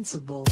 invincible.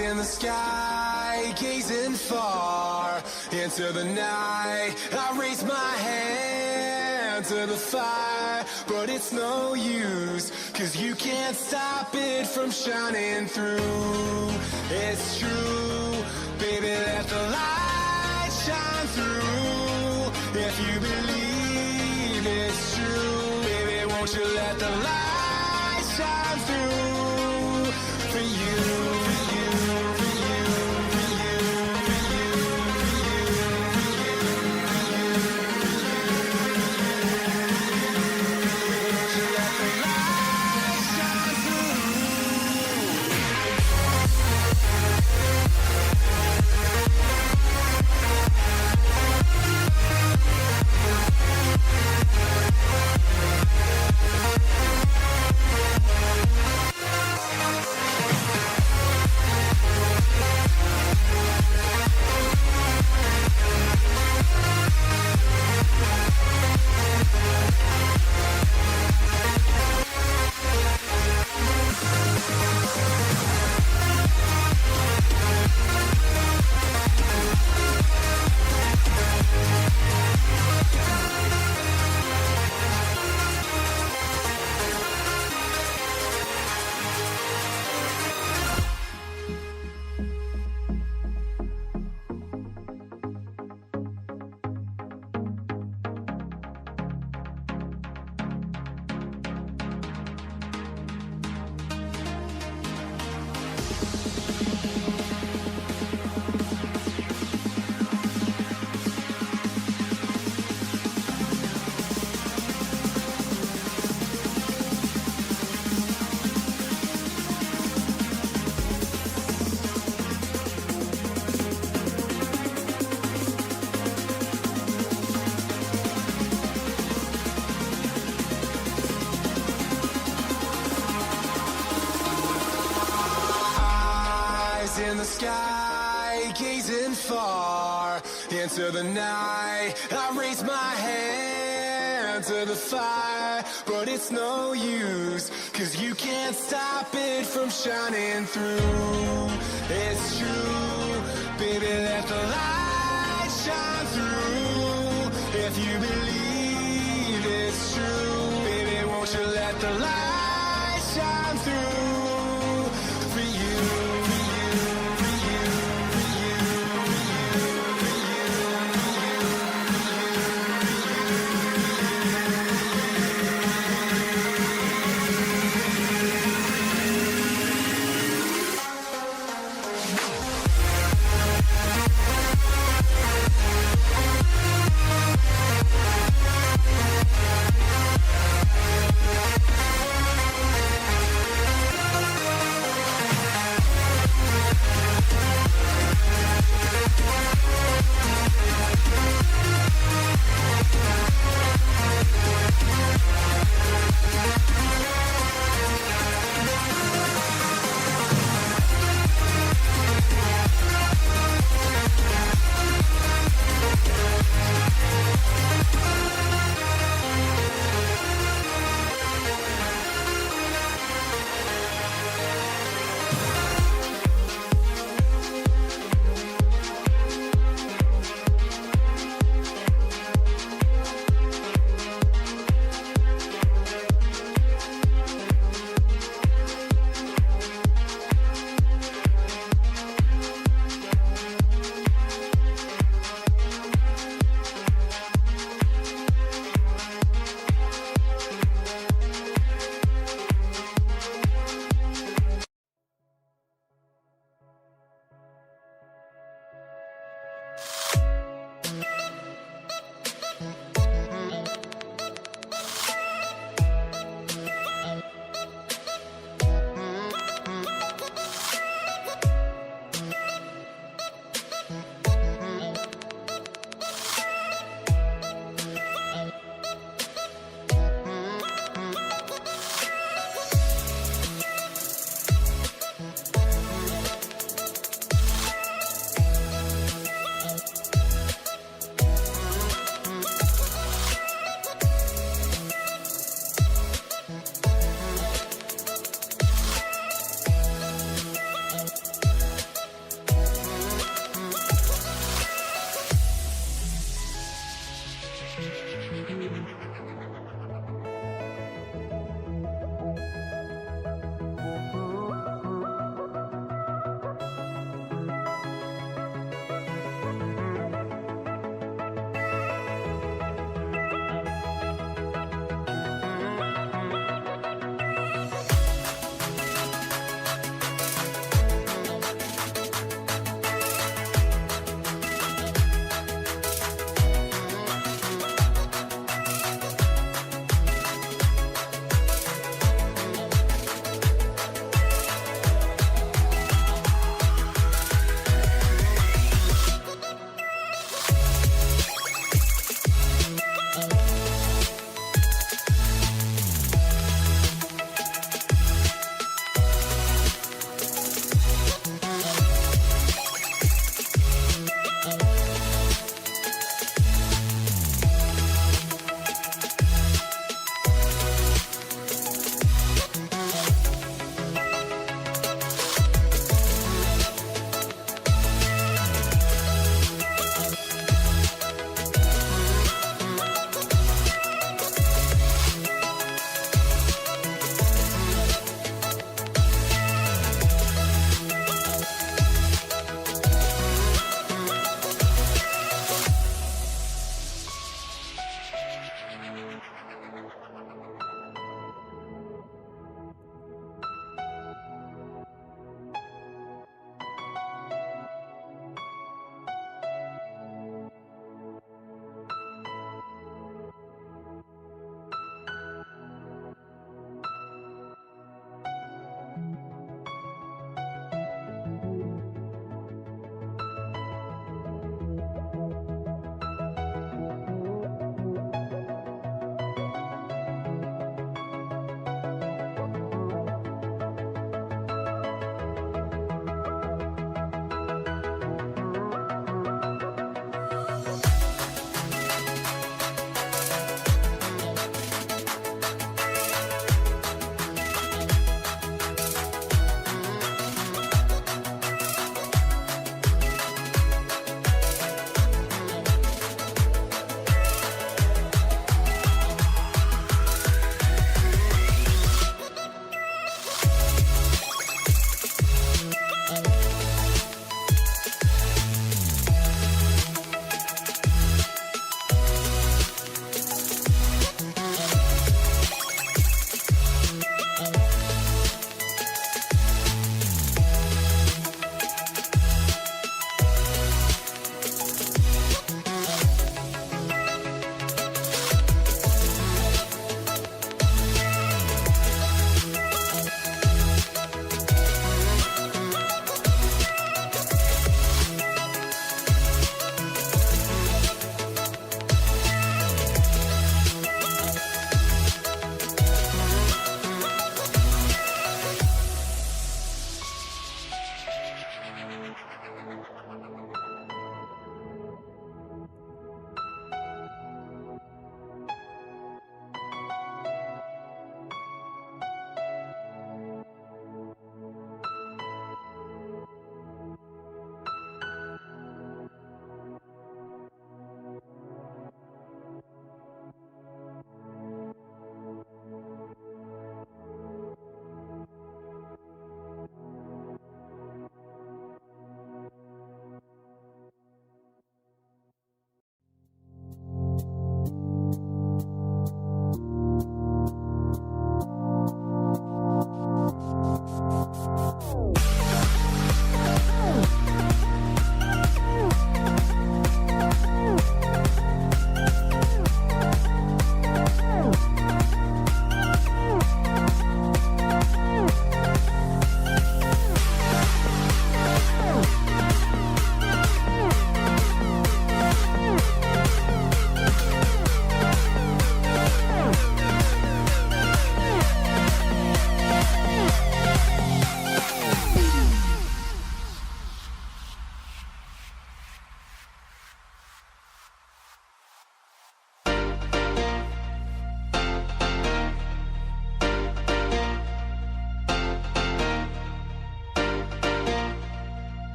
In the sky, gazing far into the night, I raise my hand to the fire, but it's no use, 'cause you can't stop it from shining through. It's true, baby, let the light shine through. If you believe it's true, baby, won't you let the light shine through for you. In the sky, gazing far into the night, I raise my hand to the fire, but it's no use, 'cause you can't stop it from shining through. It's true, baby, let the light shine through. If you believe it's true, baby, won't you let the light shine through for you.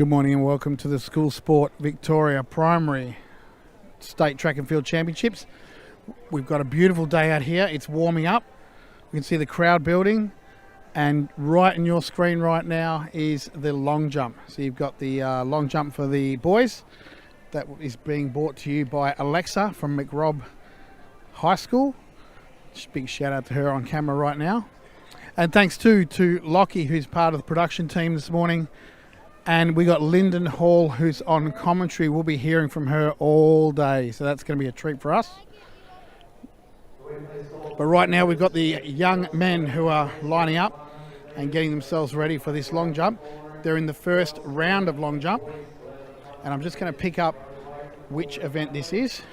Good morning and welcome to the School Sport Victoria Primary State Track and Field Championships. We've got a beautiful day out here. It's warming up. You can see the crowd building, and right in your screen right now is the long jump. So you've got the long jump for the boys. That is being brought to you by Alexa from McRobb High School. Just big shout out to her on camera right now. And thanks to Lockie, who's part of the production team this morning. And we got Lyndon Hall, who's on commentary. We'll be hearing from her all day, so that's going to be a treat for us. But right now we've got the young men who are lining up and getting themselves ready for this long jump. They're in the first round of long jump, and I'm just going to pick up which event this is.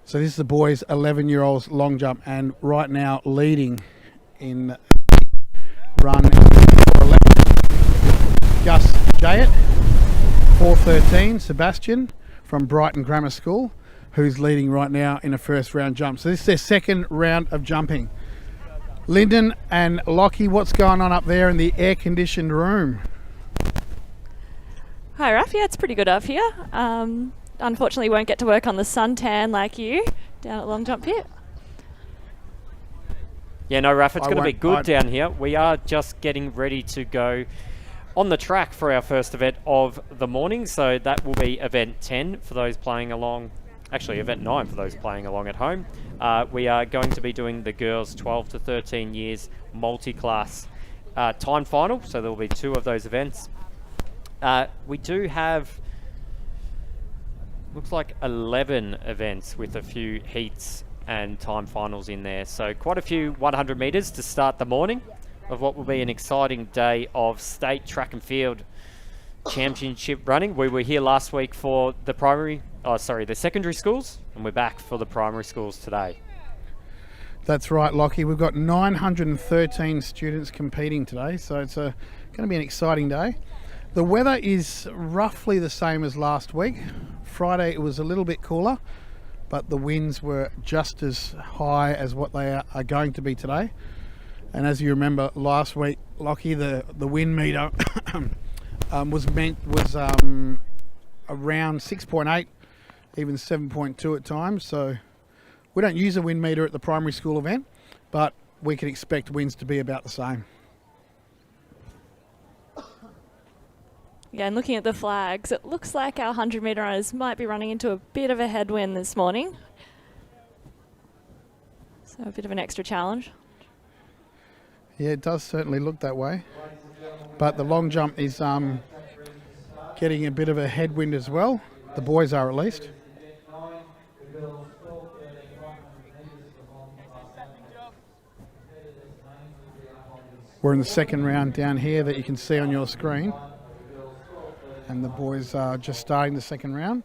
So this is the boys' 11-year-olds long jump, and right now leading in run 4:11, Gus Jayett, 4:13, Sebastian from Brighton Grammar School, who's leading right now in a first round jump. So this is their second round of jumping. Lyndon and Lockie, what's going on up there in the air-conditioned room? Hi, Raph. Yeah, it's pretty good up here. Unfortunately, won't get to work on the suntan like you down at Long Jump Pit. Yeah, no, Raph, it's going to be good down here. We are just getting ready to go on the track for our first event of the morning. So that will be event 10 for those playing along. Actually, event 9 for those playing along at home. We are going to be doing the girls 12 to 13 years multi-class time final. So there will be 2 of those events. We do have, looks like 11 events with a few heats and time finals in there. So quite a few 100 metres to start the morning of what will be an exciting day of state track and field championship running. We were here last week for the the secondary schools, and we're back for the primary schools today. That's right, Lockie. We've got 913 students competing today, so it's going to be an exciting day. The weather is roughly the same as last week. Friday it was a little bit cooler, but the winds were just as high as what they are going to be today. And as you remember last week, Lockie, the wind meter was around 6.8, even 7.2 at times. So we don't use a wind meter at the primary school event, but we can expect winds to be about the same. Yeah, and looking at the flags, it looks like our 100-metre runners might be running into a bit of a headwind this morning. So a bit of an extra challenge. Yeah, it does certainly look that way. But the long jump is getting a bit of a headwind as well. The boys are, at least. We're in the second round down here that you can see on your screen. And the boys are just starting the second round.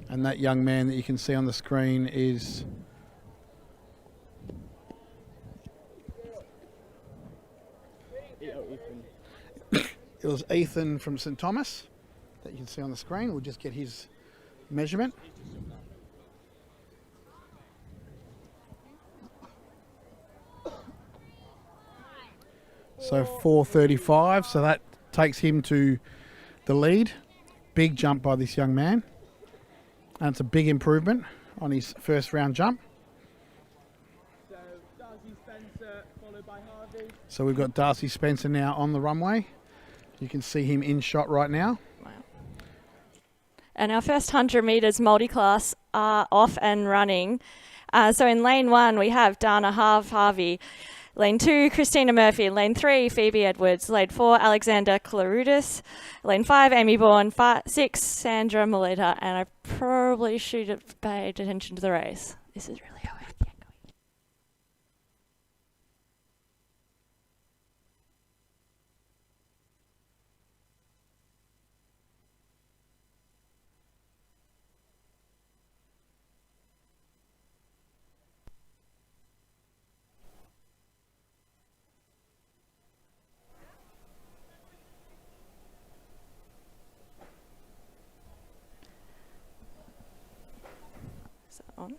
And that young man that you can see on the screen is it was Ethan from St Thomas that you can see on the screen. We'll just get his measurement. So 4:35, so that takes him to the lead. Big jump by this young man. And it's a big improvement on his first round jump. So Darcy Spencer followed by Harvey. So we've got Darcy Spencer now on the runway. You can see him in shot right now. Wow. And our first 100 metres multi-class are off and running. So in lane 1, we have Dana Harvey. Lane 2, Christina Murphy. Lane 3, Phoebe Edwards. Lane 4, Alexander Clarudis. Lane 5, Amy Bourne. 6, Sandra Melita. And I probably should have paid attention to the race. This is really hard. On.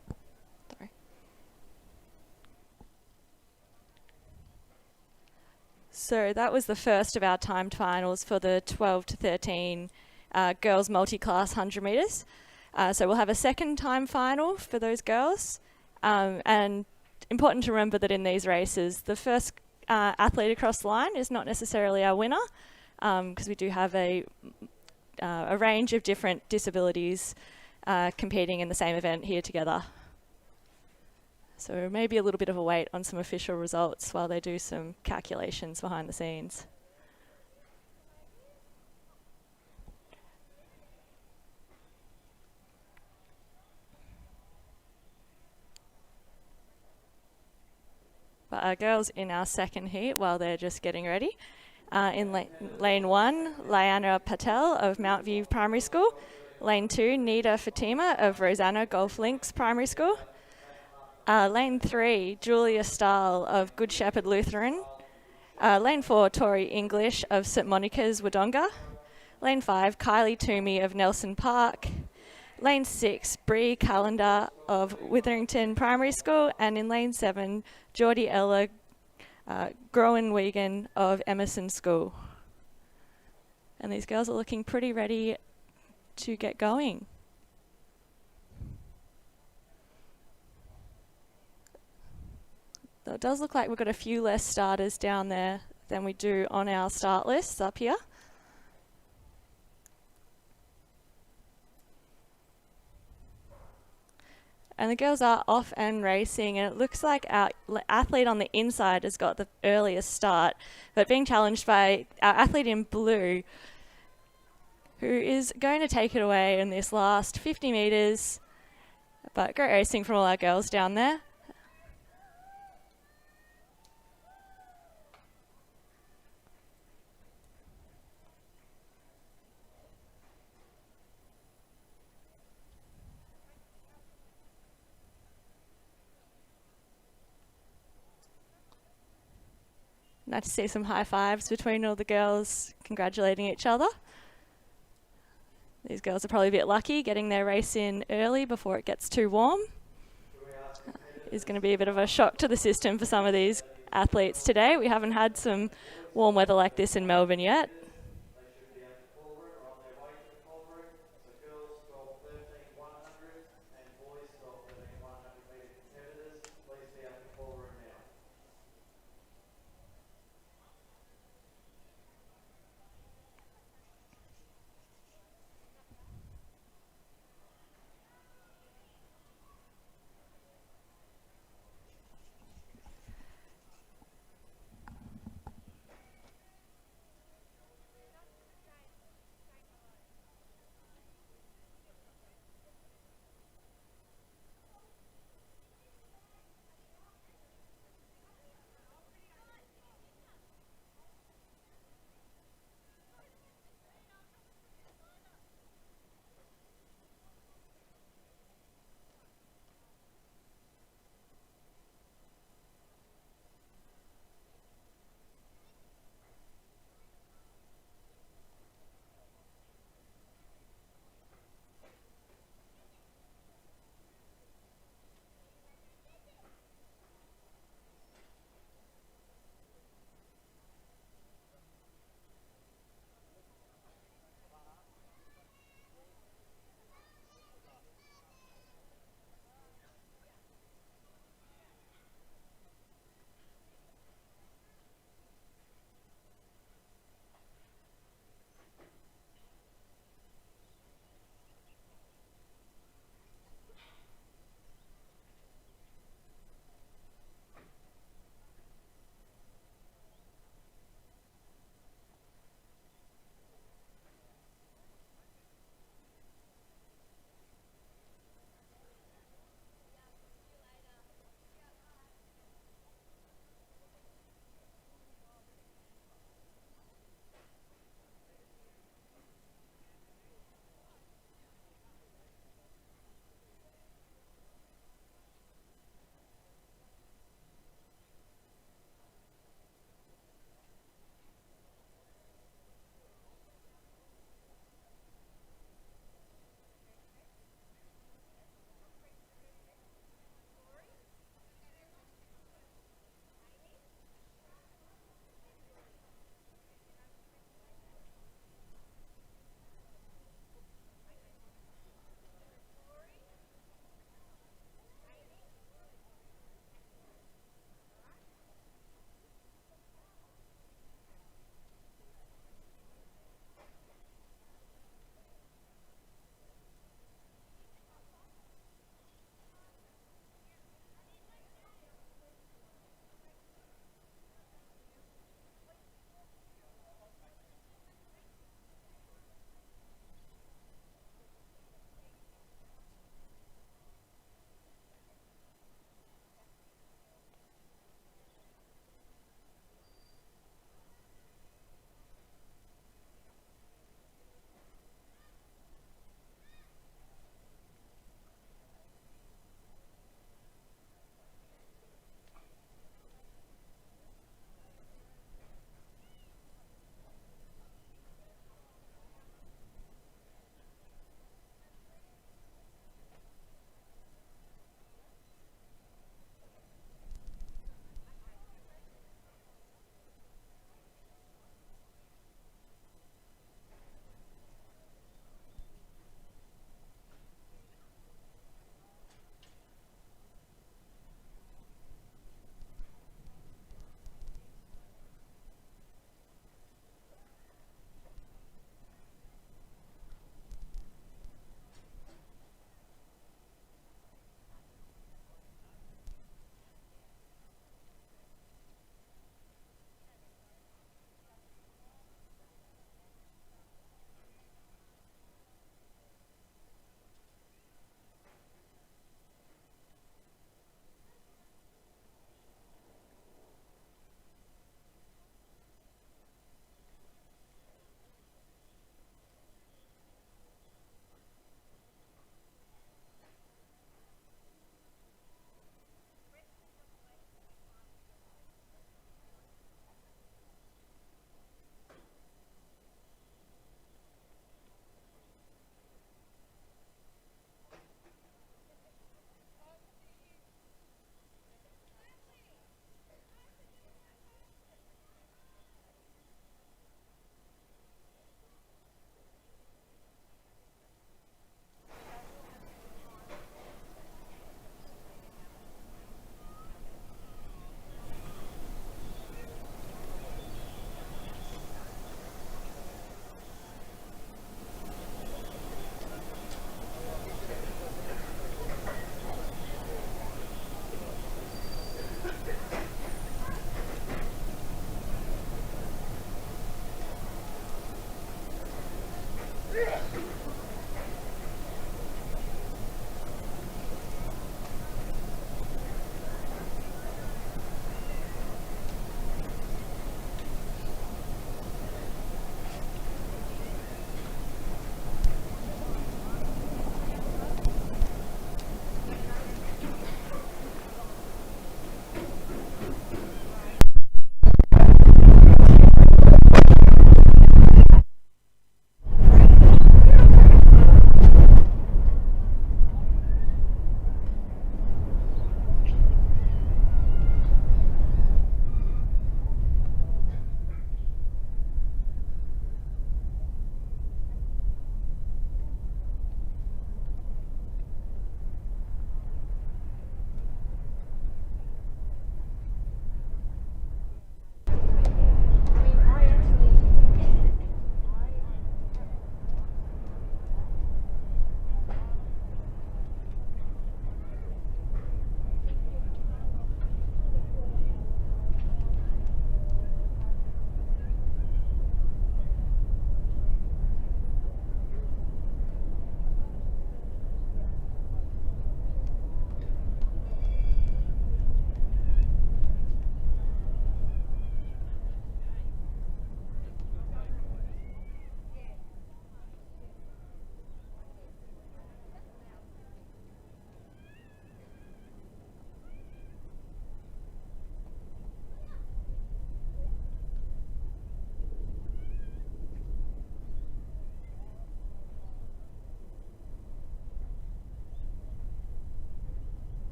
So that was the first of our timed finals for the 12 to 13 girls multi-class 100 metres. So we'll have a second time final for those girls. And important to remember that in these races, the first athlete across the line is not necessarily our winner, because we do have a range of different disabilities competing in the same event here together. So maybe a little bit of a wait on some official results while they do some calculations behind the scenes. But our girls in our second heat, while they're just getting ready, in lane 1, Layana Patel of Mount View Primary School. Lane 2, Nida Fatima of Rosanna Golf Links Primary School. Lane 3, Julia Stahl of Good Shepherd Lutheran. Lane 4, Tori English of St Monica's Wodonga. Lane 5, Kylie Toomey of Nelson Park. Lane 6, Bree Callender of Witherington Primary School. And in lane 7, Geordie Ella Groenwegen of Emerson School. And these girls are looking pretty ready to get going. Though it does look like we've got a few less starters down there than we do on our start lists up here. And the girls are off and racing, and it looks like our athlete on the inside has got the earliest start, but being challenged by our athlete in blue, who is going to take it away in this last 50 metres. But great racing from all our girls down there. Nice to see some high fives between all the girls congratulating each other. These girls are probably a bit lucky getting their race in early before it gets too warm. It's going to be a bit of a shock to the system for some of these athletes today. We haven't had some warm weather like this in Melbourne yet.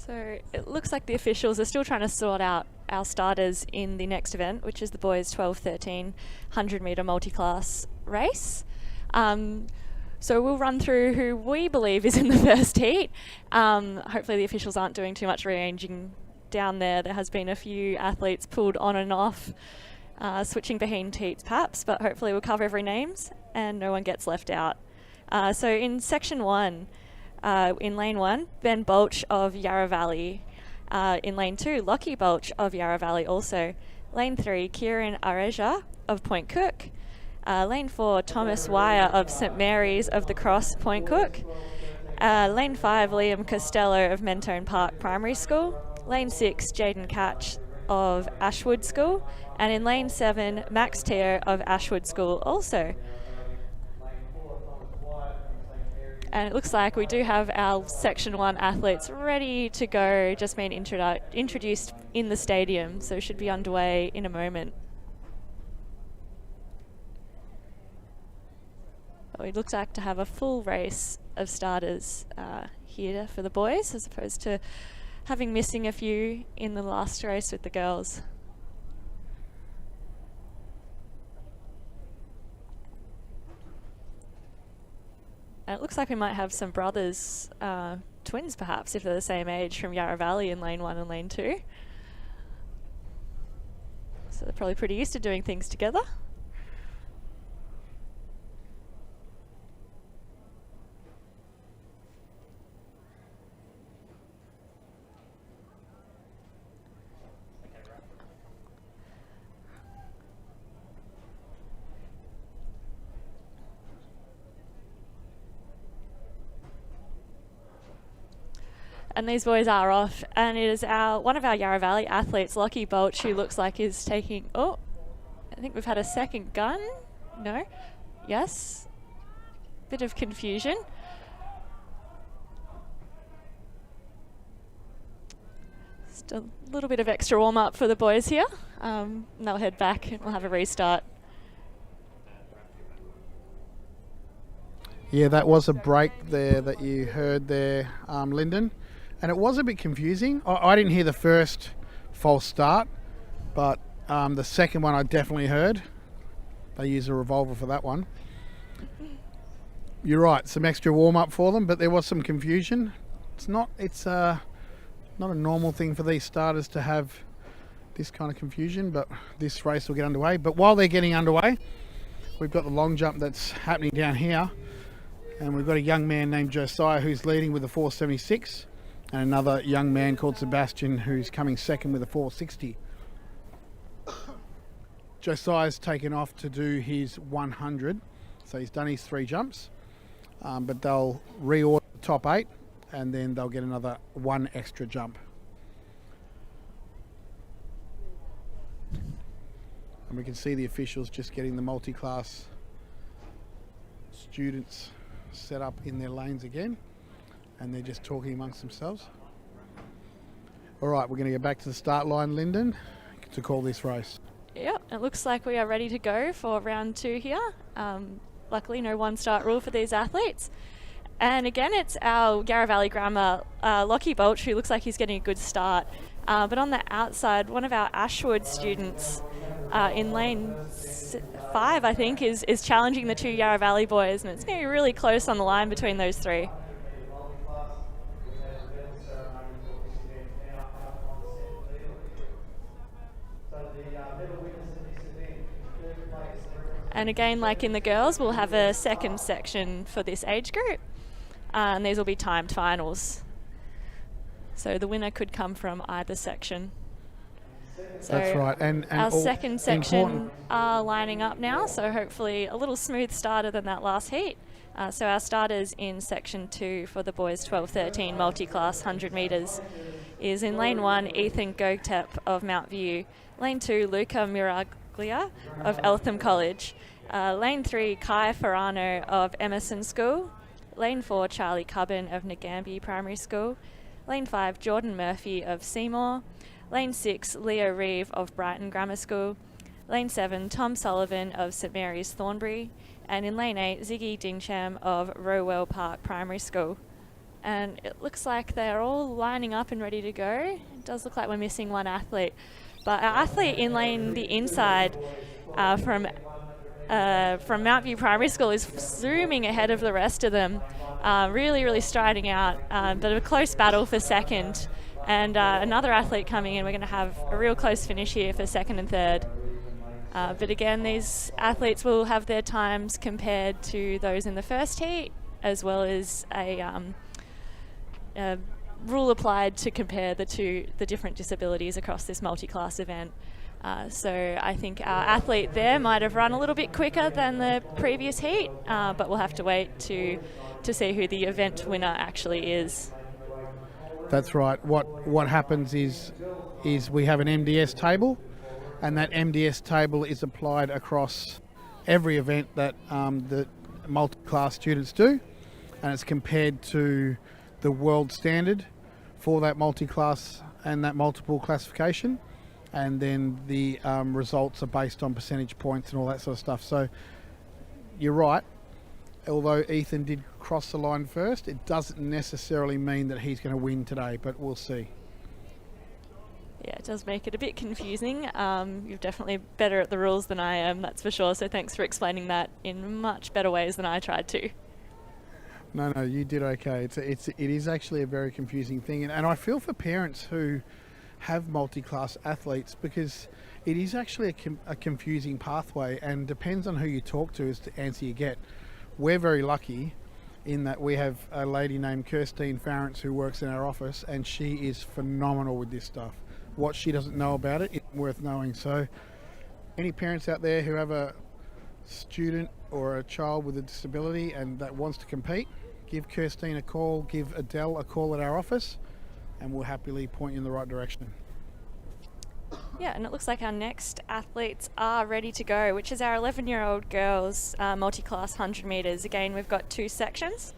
So it looks like the officials are still trying to sort out our starters in the next event, which is the boys 12-13 100-metre multi-class race. So we'll run through who we believe is in the first heat. Hopefully the officials aren't doing too much rearranging down there. There has been a few athletes pulled on and off, switching between heats perhaps, but hopefully we'll cover every names and no one gets left out. So in section 1, in lane 1, Ben Bolch of Yarra Valley. In lane 2, Lockie Bolch of Yarra Valley also. Lane 3, Kieran Areja of Point Cook. Lane 4, Thomas Wire of St Mary's of the Cross, Point Cook. Lane 5, Liam Costello of Mentone Park Primary School. Lane 6, Jaden Catch of Ashwood School. And in lane 7, Max Tear of Ashwood School also. And it looks like we do have our Section 1 athletes ready to go, just been introduced in the stadium, so should be underway in a moment. It looks like to have a full race of starters here for the boys, as opposed to having missing a few in the last race with the girls. And it looks like we might have some brothers, twins perhaps, if they're the same age, from Yarra Valley in lane 1 and lane 2. So they're probably pretty used to doing things together. And these boys are off, and it is one of our Yarra Valley athletes, Lockie Bolch, who looks like is taking, I think we've had a second gun. No? Yes? Bit of confusion. Just a little bit of extra warm-up for the boys here. And they'll head back and we'll have a restart. Yeah, that was a break there that you heard there, Lyndon. And it was a bit confusing. I didn't hear the first false start, but the second one I definitely heard. They used a revolver for that one. You're right, some extra warm-up for them, but there was some confusion. It's not a normal thing for these starters to have this kind of confusion, but this race will get underway. But while they're getting underway, we've got the long jump that's happening down here, and we've got a young man named Josiah who's leading with a 476. And another young man called Sebastian who's coming second with a 460. Josiah's taken off to do his 100, so he's done his 3 jumps, but they'll reorder the top 8 and then they'll get another 1 extra jump. And we can see the officials just getting the multi-class students set up in their lanes again. And they're just talking amongst themselves. All right, we're going to go back to the start line, Lyndon, to call this race. Yep, it looks like we are ready to go for round 2 here. Luckily, no one-start rule for these athletes. And again, it's our Yarra Valley Grammar, Lockie Bolch, who looks like he's getting a good start. But on the outside, one of our Ashwood students in lane 5, I think, is challenging the 2 Yarra Valley boys. And it's going to be really close on the line between those 3. And again, like in the girls, we'll have a second section for this age group. And these will be timed finals. So the winner could come from either section. So that's right. And our second section are lining up now, so hopefully a little smooth starter than that last heat. So our starters in section 2 for the boys 12-13 multi-class 100 metres is in lane 1, Ethan Gogtep of Mount View. Lane 2, Luca Miraglia of Eltham College. Lane 3, Kai Ferrano of Emerson School. Lane 4, Charlie Cubbin of Nagambie Primary School. Lane 5, Jordan Murphy of Seymour. Lane 6, Leo Reeve of Brighton Grammar School. Lane 7, Tom Sullivan of St Mary's Thornbury. And in lane 8, Ziggy Dingcham of Rowell Park Primary School. and it looks like they're all lining up and ready to go. It does look like we're missing one athlete, but our athlete in lane the inside from Mount View Primary School is zooming ahead of the rest of them, really striding out, but a close battle for second, and another athlete coming in. We're going to have a real close finish here for second and third. But again, these athletes will have their times compared to those in the first heat, as well as a rule applied to compare the different disabilities across this multi-class event. So I think our athlete there might have run a little bit quicker than the previous heat, but we'll have to wait to see who the event winner actually is. That's right. What happens is we have an MDS table, and that MDS table is applied across every event that the multi-class students do, and it's compared to the world standard for that multi-class and that multiple classification, and then the results are based on percentage points and all that sort of stuff. So you're right, although Ethan did cross the line first, it doesn't necessarily mean that he's going to win today, but we'll see. Yeah, it does make it a bit confusing. You're definitely better at the rules than I am, that's for sure. So thanks for explaining that in much better ways than I tried to. No, you did okay. It is actually a very confusing thing, and I feel for parents who have multi-class athletes, because it is actually a confusing pathway, and depends on who you talk to as the answer you get. We're very lucky in that we have a lady named Kirstine Farrance who works in our office, and she is phenomenal with this stuff. What she doesn't know about it isn't worth knowing. So any parents out there who have a student or a child with a disability and that wants to compete, give Kirstine a call, give Adele a call at our office, and we'll happily point you in the right direction. Yeah, and it looks like our next athletes are ready to go, which is our 11-year-old girls multi-class 100 metres. Again, we've got two sections.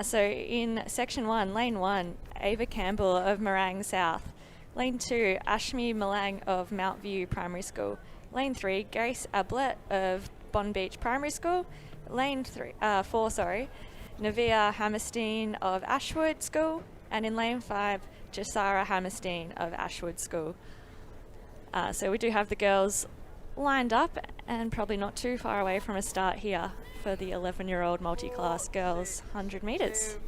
So in section 1, lane 1, Ava Campbell of Morang South. Lane 2, Ashmi Malang of Mount View Primary School. Lane 3, Grace Ablett of Bon Beach Primary School. Lane 4, Navia Hammerstein of Ashwood School. And in lane 5, Jasara Hammerstein of Ashwood School. So we do have the girls lined up and probably not too far away from a start here for the 11-year-old multi-class girls 100 metres.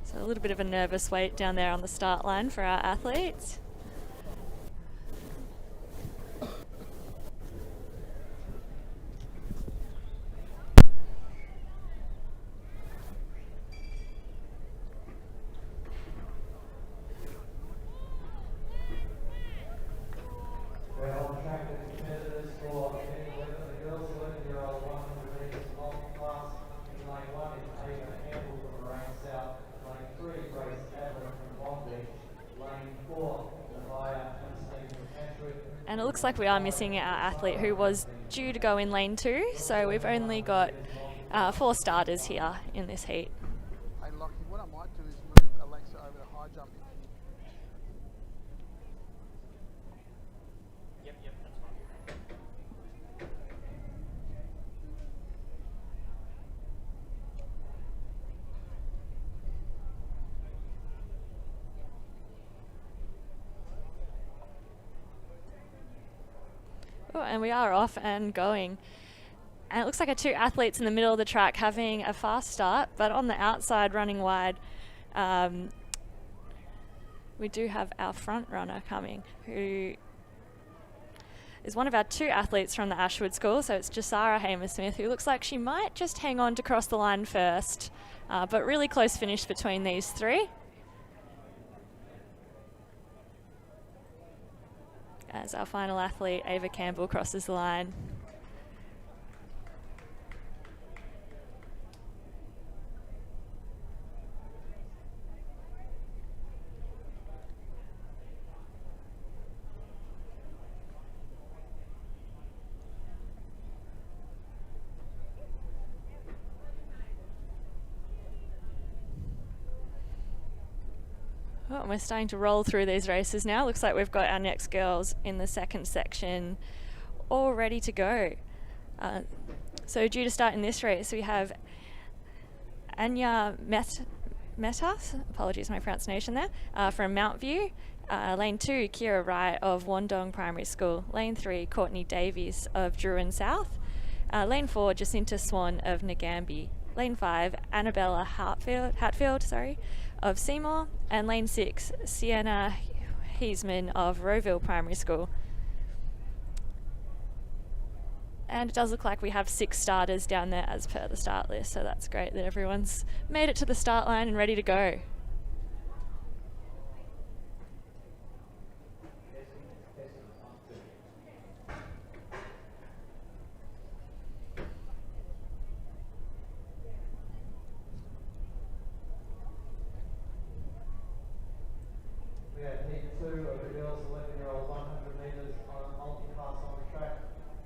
So a little bit of a nervous wait down there on the start line for our athletes. And it looks like we are missing our athlete who was due to go in lane 2, so we've only got 4 starters here in this heat. Hey Lockie, what I might do is move Alexa over to high jump. Yep, that's fine. Oh, and we are off and going. And it looks like our 2 athletes in the middle of the track having a fast start, but on the outside running wide, we do have our front runner coming, who is one of our 2 athletes from the Ashwood School. So it's Jasara Hamer-Smith, who looks like she might just hang on to cross the line first, but really close finish between these 3. As our final athlete, Ava Campbell, crosses the line. Oh, we're starting to roll through these races now. Looks like we've got our next girls in the second section all ready to go. So due to start in this race, we have Anya Metas, apologies my pronunciation there, from Mount View. Lane 2, Kira Wright of Wandong Primary School. Lane 3, Courtney Davies of Druin South. Lane 4, Jacinta Swan of Nagambie. Lane 5, Annabella Hatfield, of Seymour. And Lane 6, Sienna Heisman of Rowville Primary School. And it does look like we have 6 starters down there as per the start list, so that's great that everyone's made it to the start line and ready to go. We have heat 2 of the girls 11-year-old 100 metres on multi-class on the track.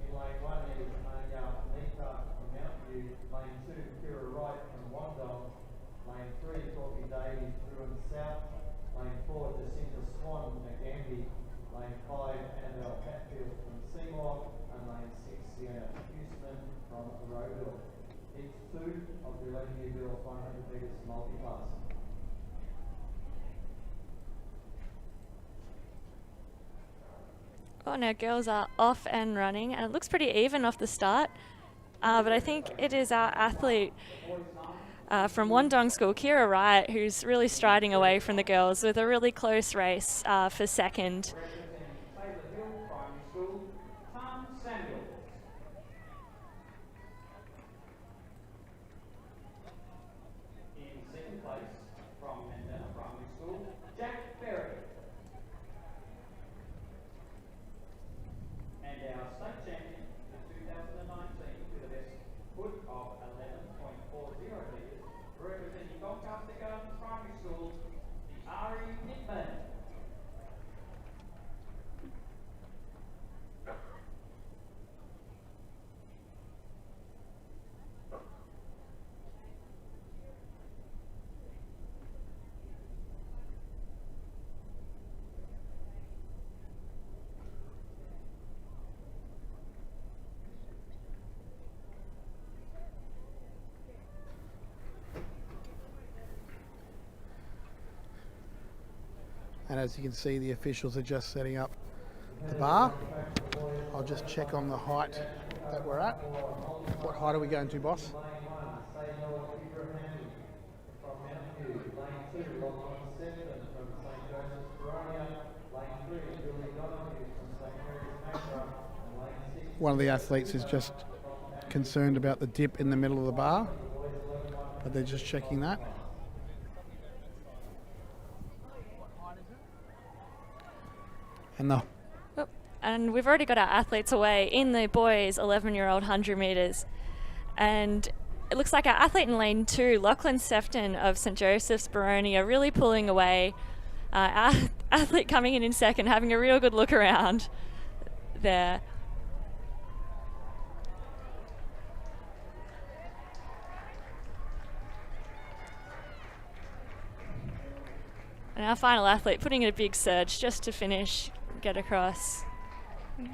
In lane 1 is Anya Nita from Mount View, lane 2 Kira Wright from Wandong, lane 3 Courtney Davies Druin South, lane 4 Jacinta Swan from Nagambie, lane 5 Annabelle Hatfield from Seymour, and lane 6 Sienna Heisman from Rowville. Heat 2 of the 11-year girls 100 metres multi-class. Oh, now girls are off and running, and it looks pretty even off the start. But I think it is our athlete from Wandong School, Kira Wright, who's really striding away from the girls with a really close race for second. And as you can see, the officials are just setting up the bar. I'll just check on the height that we're at. What height are we going to, boss? One of the athletes is just concerned about the dip in the middle of the bar, but they're just checking that. And we've already got our athletes away in the boys 11-year-old 100 metres. And it looks like our athlete in lane 2, Lachlan Sefton of St Joseph's Baronia, really pulling away. Our athlete coming in second, having a real good look around there. And our final athlete putting in a big surge just to finish, get across.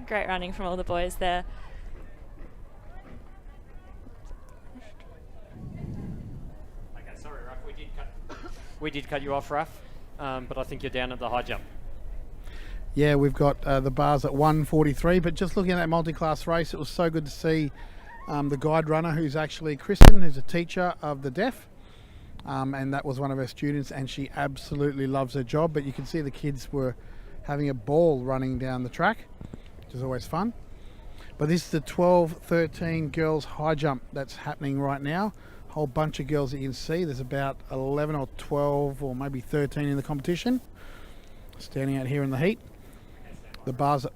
Great running from all the boys there. Okay, sorry, Ruff. We did cut you off, Ruff. But I think you're down at the high jump. Yeah, we've got the bars at 1:43. But just looking at that multi-class race, it was so good to see the guide runner, who's actually Kristen, who's a teacher of the deaf. And that was one of her students, and she absolutely loves her job. But you can see the kids were having a ball running down the track, which is always fun. But this is the 12-13 girls high jump that's happening right now. A whole bunch of girls that you can see. There's about 11 or 12 or maybe 13 in the competition, standing out here in the heat. The bar's at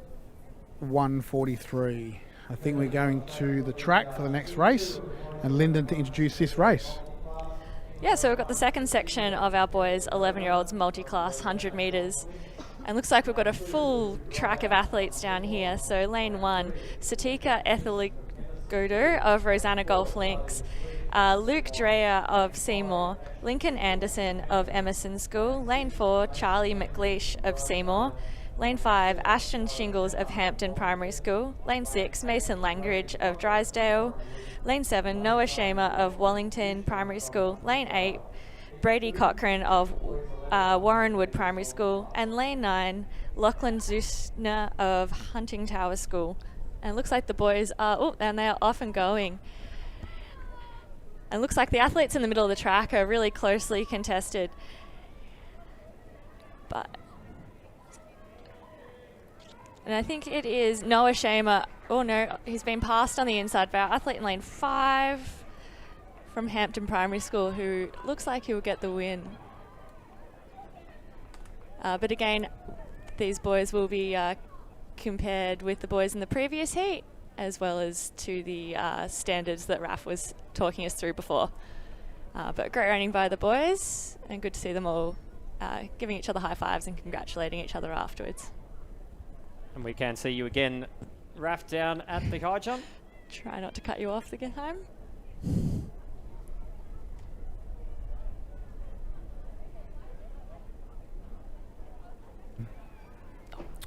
1:43. I think we're going to the track for the next race, and Lyndon to introduce this race. Yeah, so we've got the second section of our boys 11-year-olds multi-class 100 metres. And looks like we've got a full track of athletes down here. So lane 1, Satika Etheligodu of Rosanna Golf Links. Luke Dreyer of Seymour, Lincoln Anderson of Emerson School, Lane 4, Charlie McLeish of Seymour, Lane 5, Ashton Shingles of Hampton Primary School, Lane 6, Mason Langridge of Drysdale, Lane 7, Noah Shamer of Wallington Primary School, Lane 8, Brady Cochran of Warrenwood Primary School, and Lane 9, Lachlan Zusner of Hunting Tower School. And it looks like the boys are, and they are off and going. And it looks like the athletes in the middle of the track are really closely contested. And I think it is Noah Shamer. Oh no, he's been passed on the inside by our athlete in lane 5 from Hampton Primary School, who looks like he will get the win. But again, these boys will be compared with the boys in the previous heat, as well as to the standards that Raf was talking us through before. But great running by the boys, and good to see them all giving each other high fives and congratulating each other afterwards. And we can see you again, Raf, down at the high jump. Try not to cut you off again, time.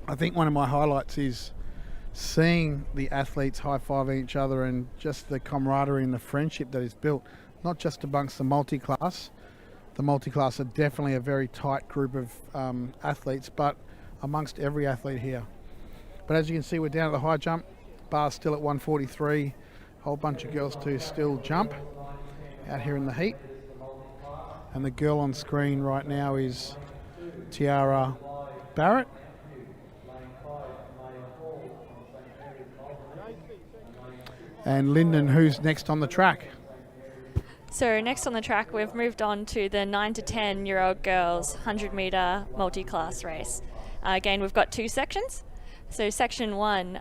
I think one of my highlights is seeing the athletes high-fiving each other and just the camaraderie and the friendship that is built, not just amongst the multi-class. The multi-class are definitely a very tight group of athletes, but amongst every athlete here. But as you can see, we're down at the high jump. Bar's still at 143. Whole bunch of girls to still jump out here in the heat. And the girl on screen right now is Tiara Barrett. And Lyndon, who's next on the track? So next on the track, we've moved on to the 9 to 10-year-old girls 100-metre multi-class race. Again, we've got 2 sections. So section 1,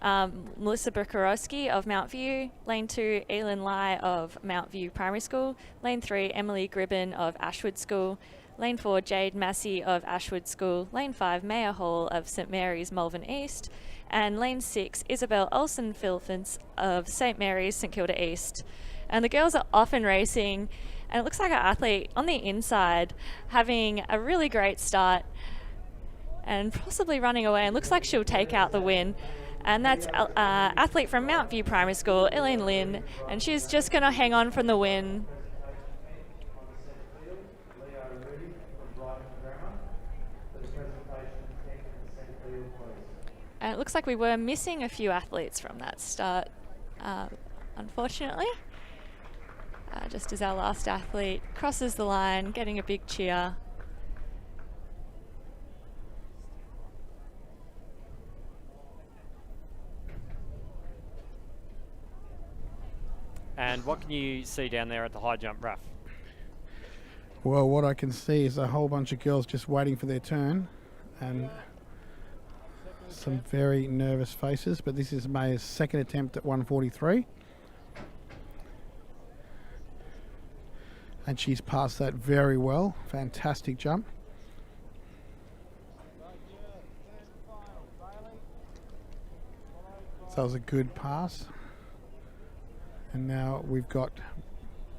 Melissa Bukarowski of Mount View, lane 2, Elin Lai of Mount View Primary School, lane 3, Emily Gribben of Ashwood School, lane 4, Jade Massey of Ashwood School, lane 5, Maya Hall of St Mary's Malvern East, and lane 6, Isabel Olsen-Philpins of St Mary's St Kilda East. And the girls are often racing, and it looks like our athlete on the inside having a really great start and possibly running away, and looks like she'll take out the win. And that's athlete from Mount View Primary School, Elaine Lynn, and she's just going to hang on from the win. And it looks like we were missing a few athletes from that start, unfortunately. Just as our last athlete crosses the line, getting a big cheer. And what can you see down there at the high jump, Raf? Well, what I can see is a whole bunch of girls just waiting for their turn, and some very nervous faces, but this is Maya's second attempt at 143. And she's passed that very well. Fantastic jump. So that was a good pass. And now we've got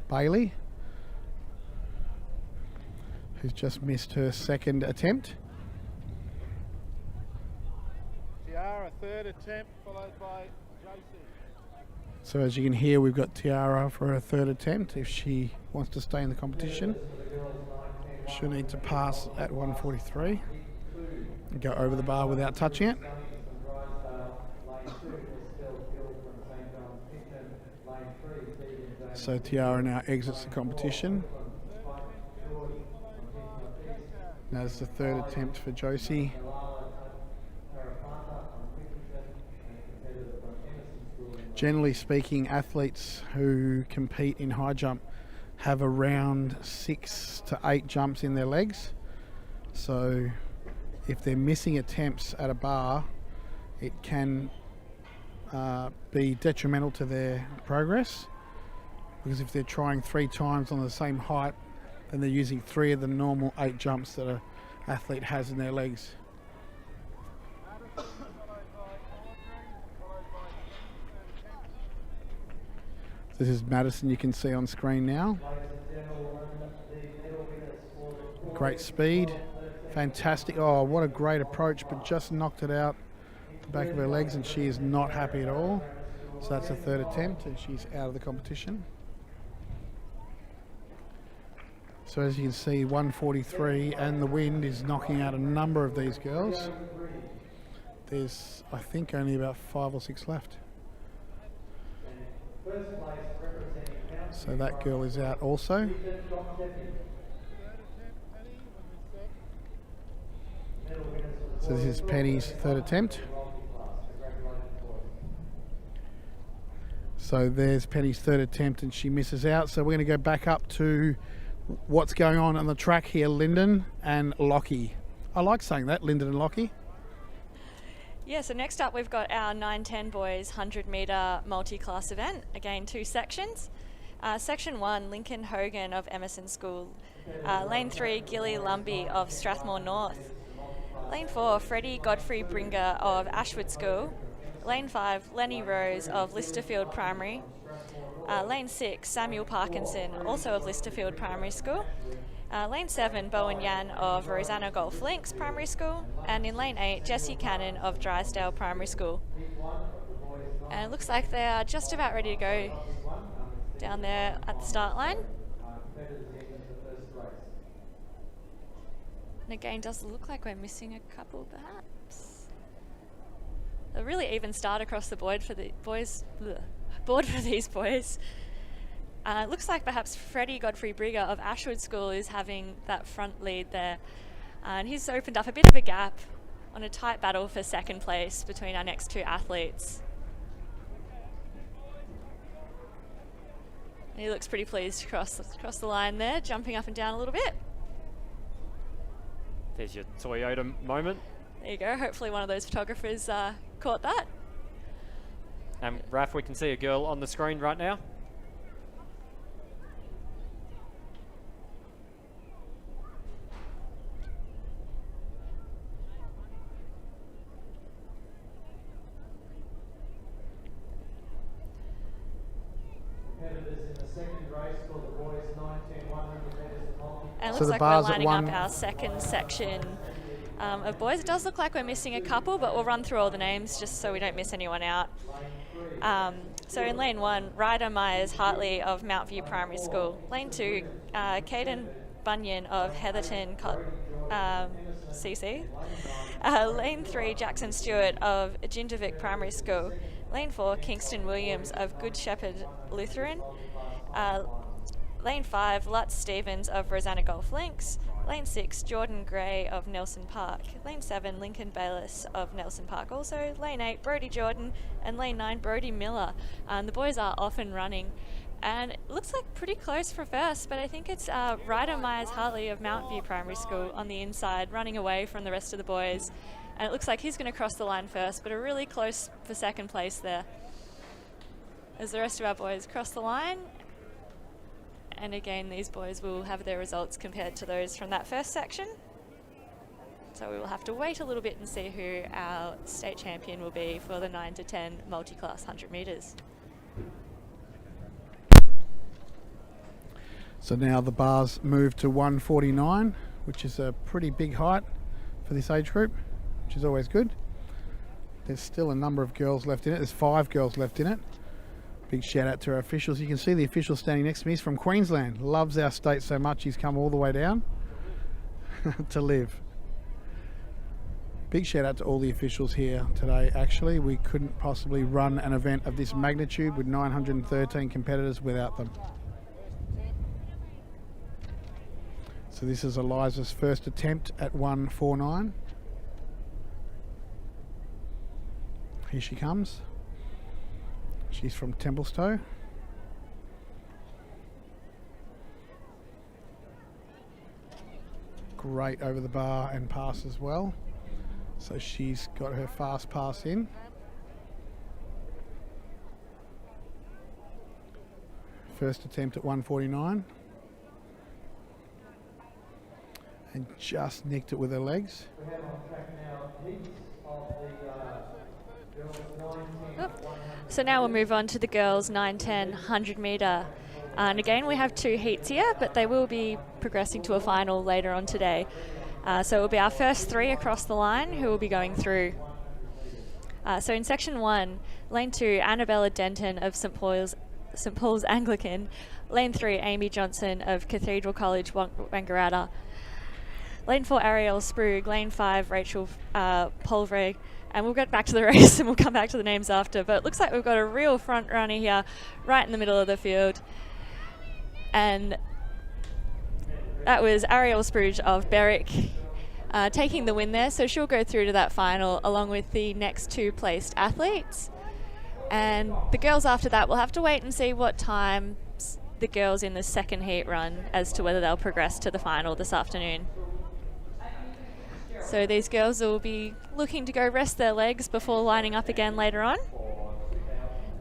Bailey, who's just missed her second attempt. Tiara, third attempt, followed by Josie. So as you can hear, we've got Tiara for her third attempt. If she wants to stay in the competition, she'll need to pass at 143 and go over the bar without touching it. So Tiara now exits the competition. Now it's the third attempt for Josie. Generally speaking, athletes who compete in high jump have around 6 to 8 jumps in their legs. So if they're missing attempts at a bar, it can be detrimental to their progress. Because if they're trying 3 times on the same height, then they're using 3 of the normal 8 jumps that an athlete has in their legs. This is Madison, you can see on screen now. Great speed, fantastic. Oh, what a great approach, but just knocked it out the back of her legs, and she is not happy at all. So that's a third attempt, and she's out of the competition. So as you can see, 143, and the wind is knocking out a number of these girls. There's, I think, only about 5 or 6 left. So that girl is out also. So this is Penny's third attempt. So there's Penny's third attempt, and she misses out. So we're going to go back up to what's going on the track here, Lyndon and Lockie. I like saying that, Lyndon and Lockie. Yeah, so next up we've got our 9-10 boys 100 metre multi-class event. Again, 2 sections. Section 1, Lincoln Hogan of Emerson School. Lane 3, Gilly Lumbie of Strathmore North. Lane 4, Freddie Godfrey Bringer of Ashwood School. Lane 5, Lenny Rose of Listerfield Primary. Lane 6, Samuel Parkinson, also of Listerfield Primary School. Lane 7, Bowen Yan of Rosanna Golf Links Primary School. And in Lane 8, Jessie Cannon of Drysdale Primary School. And it looks like they are just about ready to go down there at the start line. And again, does look like we're missing a couple perhaps. A really even start across the board for the boys. Board for these boys. It looks like perhaps Freddie Godfrey Brigger of Ashwood School is having that front lead there. And he's opened up a bit of a gap on a tight battle for second place between our next 2 athletes. And he looks pretty pleased to cross the line there, jumping up and down a little bit. There's your Toyota moment. There you go. Hopefully one of those photographers caught that. And Raf, we can see a girl on the screen right now. And it So looks the like bars we're at lining up one. our second section of boys. It does look like we're missing a couple, but we'll run through all the names just so we don't miss anyone out. So in lane 1, Ryder Myers Hartley of Mount View Primary School. Lane 2, Caden Bunyan of Heatherton CC. Lane 3, Jackson Stewart of Gingervik Primary School. Lane 4, Kingston Williams of Good Shepherd Lutheran. Lane 5, Lutz Stevens of Rosanna Golf Links. Lane 6, Jordan Gray of Nelson Park. Lane 7, Lincoln Bayliss of Nelson Park also. Lane 8, Brody Jordan. And Lane 9, Brody Miller. The boys are off and running. And it looks like pretty close for first, but I think it's Ryder Myers Hartley of Mount View Primary School on the inside, running away from the rest of the boys. And it looks like he's going to cross the line first, but are really close for second place there. As the rest of our boys cross the line. And again, these boys will have their results compared to those from that first section. So we will have to wait a little bit and see who our state champion will be for the 9 to 10 multi-class 100 metres. So now the bars move to 149, which is a pretty big height for this age group, which is always good. There's still a number of girls left in it. There's 5 girls left in it. Big shout out to our officials. You can see the official standing next to me. He's from Queensland. Loves our state so much he's come all the way down to live. Big shout out to all the officials here today. Actually, we couldn't possibly run an event of this magnitude with 913 competitors without them. So this is Eliza's first attempt at 149. Here she comes. She's from Templestowe. Great over the bar and pass as well. So she's got her fast pass in. First attempt at 149. And just nicked it with her legs. We have on track now heats of the So now we'll move on to the girls 9, 10, 100 metre. And again, we have 2 heats here, but they will be progressing to a final later on today. So it will be our first 3 across the line who will be going through. So in section 1, lane 2, Annabella Denton of St Paul's Anglican. Lane 3, Amy Johnson of Cathedral College, Wangaratta. Lane 4, Ariel Sprug. Lane 5, Rachel Polvrig. And we'll get back to the race and we'll come back to the names after. But it looks like we've got a real front runner here, right in the middle of the field. And that was Ariel Sprug of Berwick taking the win there. So she'll go through to that final along with the next 2 placed athletes. And the girls after that, we'll have to wait and see what time the girls in the second heat run as to whether they'll progress to the final this afternoon. So these girls will be looking to go rest their legs before lining up again later on.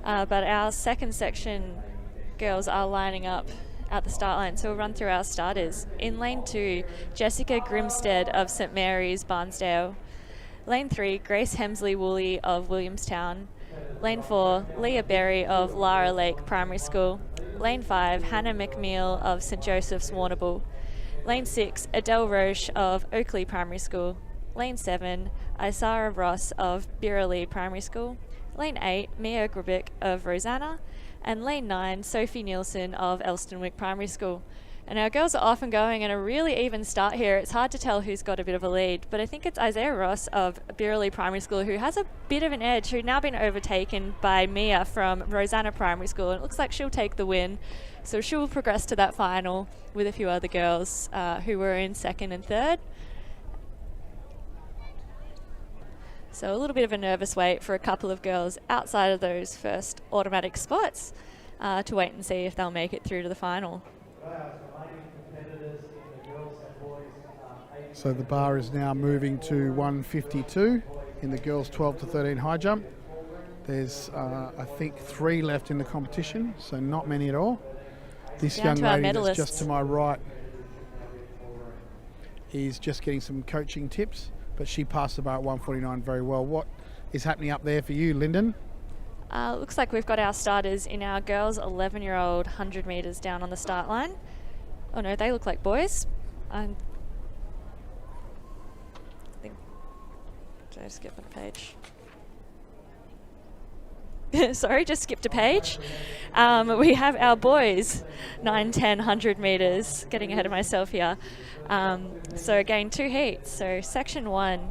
But our second section girls are lining up at the start line. So we'll run through our starters. In lane 2, Jessica Grimstead of St Mary's, Barnsdale. Lane 3, Grace Hemsley Woolley of Williamstown. Lane 4, Leah Berry of Lara Lake Primary School. Lane 5, Hannah McNeil of St Joseph's, Warrnambool. Lane 6, Adele Roche of Oakley Primary School. Lane 7, Isara Ross of Birreley Primary School. Lane 8, Mia Grubick of Rosanna. And Lane 9, Sophie Nielsen of Elstonwick Primary School. And our girls are often going in a really even start here. It's hard to tell who's got a bit of a lead, but I think it's Isaiah Ross of Birreley Primary School who has a bit of an edge, who's now been overtaken by Mia from Rosanna Primary School. And it looks like she'll take the win. So she'll progress to that final with a few other girls who were in second and third. So a little bit of a nervous wait for a couple of girls outside of those first automatic spots to wait and see if they'll make it through to the final. So the bar is now moving to 152 in the girls 12 to 13 high jump. There's, I think, 3 left in the competition, so not many at all. This young lady that's just to my right is just getting some coaching tips, but she passed the bar at 149 very well. What is happening up there for you, Lyndon? Looks like we've got our starters in our girls 11-year-old 100 metres down on the start line. Oh no, they look like boys. Did I skip on a page? Sorry, just skipped a page. We have our boys 9, 10, 100 metres, getting ahead of myself here. So again, 2 heats. So section 1,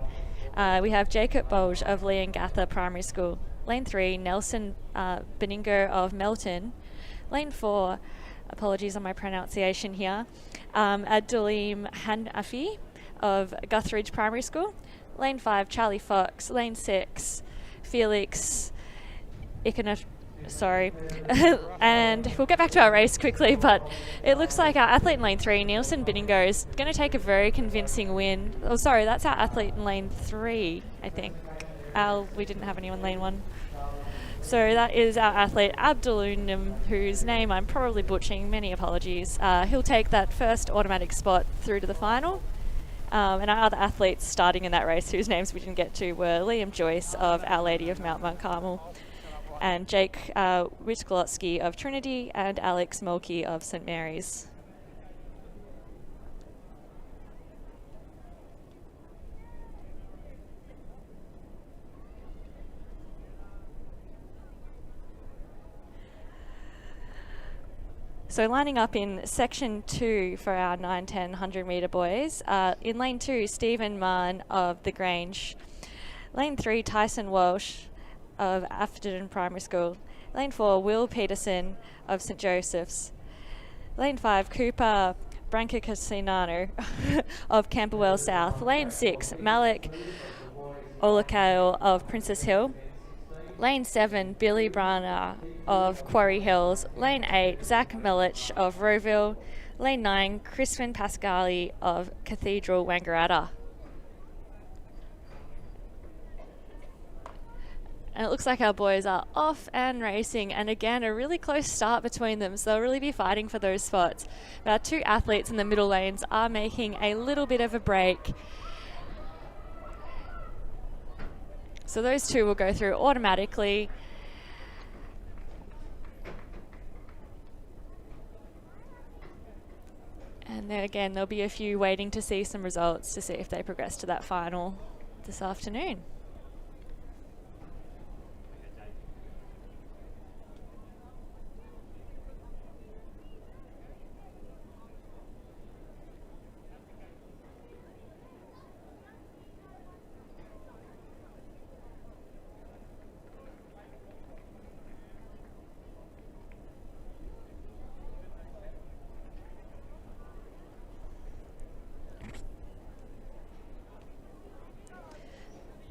we have Jacob Bolge of Leongatha Primary School. Lane 3, Nelson Beningo of Melton. Lane 4, apologies on my pronunciation here, Abdulim Hanafi of Guthridge Primary School. Lane 5, Charlie Fox. Lane 6, Felix and we'll get back to our race quickly, but it looks like our athlete in lane 3, Nielsen Biningo, is going to take a very convincing win. Oh, sorry, that's our athlete in lane 3, I think. We didn't have anyone in lane 1. So that is our athlete, Abdulunum, whose name I'm probably butchering, many apologies. He'll take that first automatic spot through to the final. And our other athletes starting in that race, whose names we didn't get to, were Liam Joyce of Our Lady of Mount Carmel, and Jake Witkolotsky of Trinity, and Alex Mulkey of St Mary's. So lining up in section 2 for our 9, 10, 100 metre boys. In lane 2, Stephen Mann of The Grange. Lane 3, Tyson Walsh of Atherton Primary School. Lane 4, Will Peterson of St Joseph's. Lane 5, Cooper Brancacasinano of Camberwell South. Lane 6, Malik Olakale of Princess Hill. Lane 7, Billy Brana of Quarry Hills. Lane 8, Zach Melich of Rowville. Lane 9, Crispin Pascali of Cathedral, Wangaratta. And it looks like our boys are off and racing, and again a really close start between them, so they'll really be fighting for those spots. But our 2 athletes in the middle lanes are making a little bit of a break. So those two will go through automatically. And then again, there'll be a few waiting to see some results to see if they progress to that final this afternoon.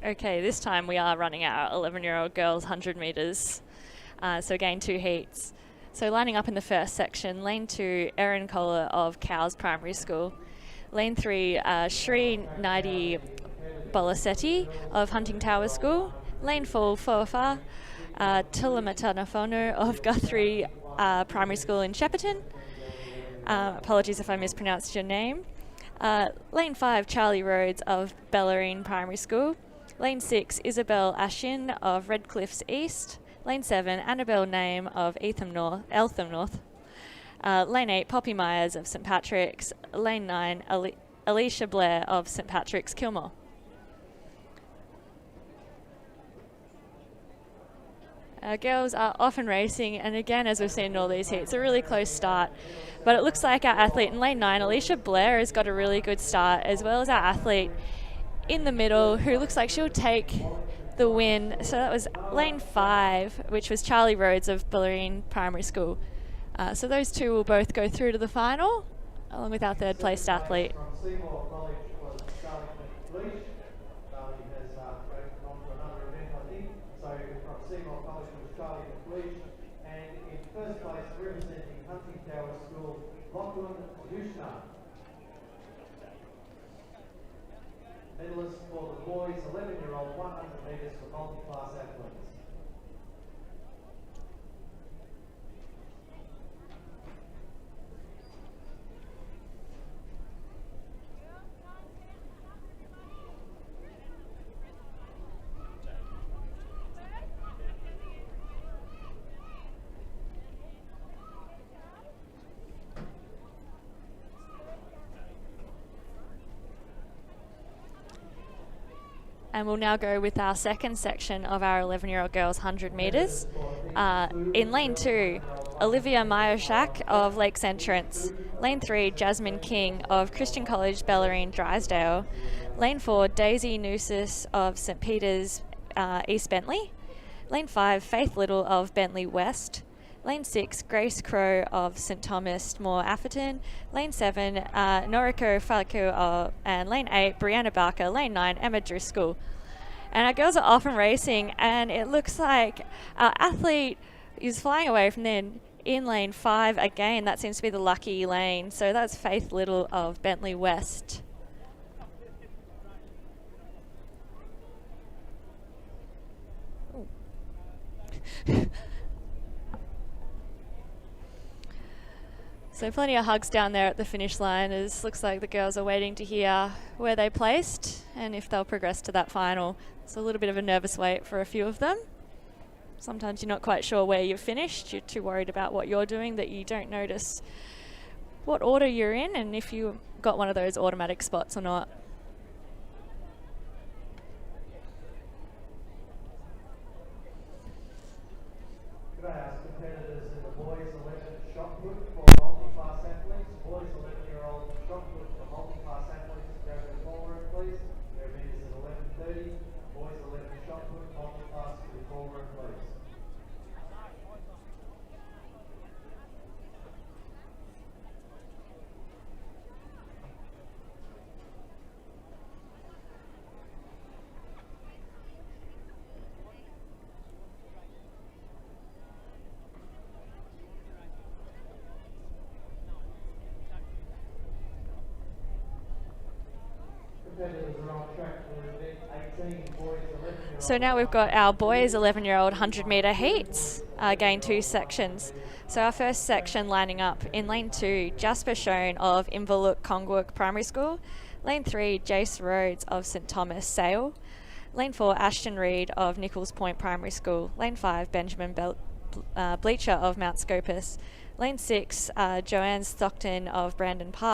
Okay, this time we are running our 11-year-old girls 100 metres, so again 2 heats. So lining up in the first section, lane 2, Erin Kohler of Cowes Primary School. Lane 3, Sri Naidi Bolasetti of Hunting Tower School. Lane 4, Fofa Tulamatanafono of Guthrie Primary School in Shepparton. Apologies if I mispronounced your name. Lane 5, Charlie Rhodes of Bellarine Primary School. Lane 6, Isabel Ashin of Redcliffs East. Lane 7, Annabelle Name of Eltham North. Lane 8, Poppy Myers of St Patrick's. Lane 9, Alicia Blair of St Patrick's Kilmore. Girls are off and racing, and again, as we've seen in all these heats, a really close start. But it looks like our athlete in lane 9, Alicia Blair, has got a really good start, as well as our athlete in the middle, who looks like she'll take the win. So that was lane 5, which was Charlie Rhodes of Bellarine Primary School. So those two will both go through to the final, along with our third placed athlete. From Seymour College was Charlie McLeish. Charlie has gone to another event, I think. So from Seymour College was Charlie McLeish. And in first place, representing Hunting Tower School, Lachlan Yushna. Medalist for the boys, 11-year-old 100 metres for multi-class athletes. And we'll now go with our second section of our 11-year-old girls 100 metres. In lane 2, Olivia Myoshak of Lakes Entrance. Lane 3, Jasmine King of Christian College Bellarine Drysdale. Lane 4, Daisy Noosis of St Peter's East Bentley. Lane 5, Faith Little of Bentley West. Lane 6, Grace Crow of St Thomas More Atherton. Lane 7, Noriko Falco and Lane 8, Brianna Barker. Lane 9, Emma Driscoll. And our girls are off and racing, and it looks like our athlete is flying away from then in lane 5 again. That seems to be the lucky lane. So that's Faith Little of Bentley West. So plenty of hugs down there at the finish line. It looks like the girls are waiting to hear where they placed and if they'll progress to that final. It's a little bit of a nervous wait for a few of them. Sometimes you're not quite sure where you've finished. You're too worried about what you're doing that you don't notice what order you're in and if you got one of those automatic spots or not. Could I ask competitors in the boys 11 shot put for multi-class athletes? Boys 11-year-old shot put for multi-class athletes to go to the ball room, please. Their meters at 11:30. Boys 11 shot put multi-class to the ball room, please. So now we've got our boys 11-year-old 100 metre heats, again 2 sections. So our first section lining up in lane 2, Jasper Schoen of Inverlook Congwook Primary School. Lane 3, Jace Rhodes of St Thomas Sale. Lane 4, Ashton Reed of Nichols Point Primary School. Lane 5, Benjamin Bleacher of Mount Scopus. Lane 6, Joanne Stockton of Brandon Park.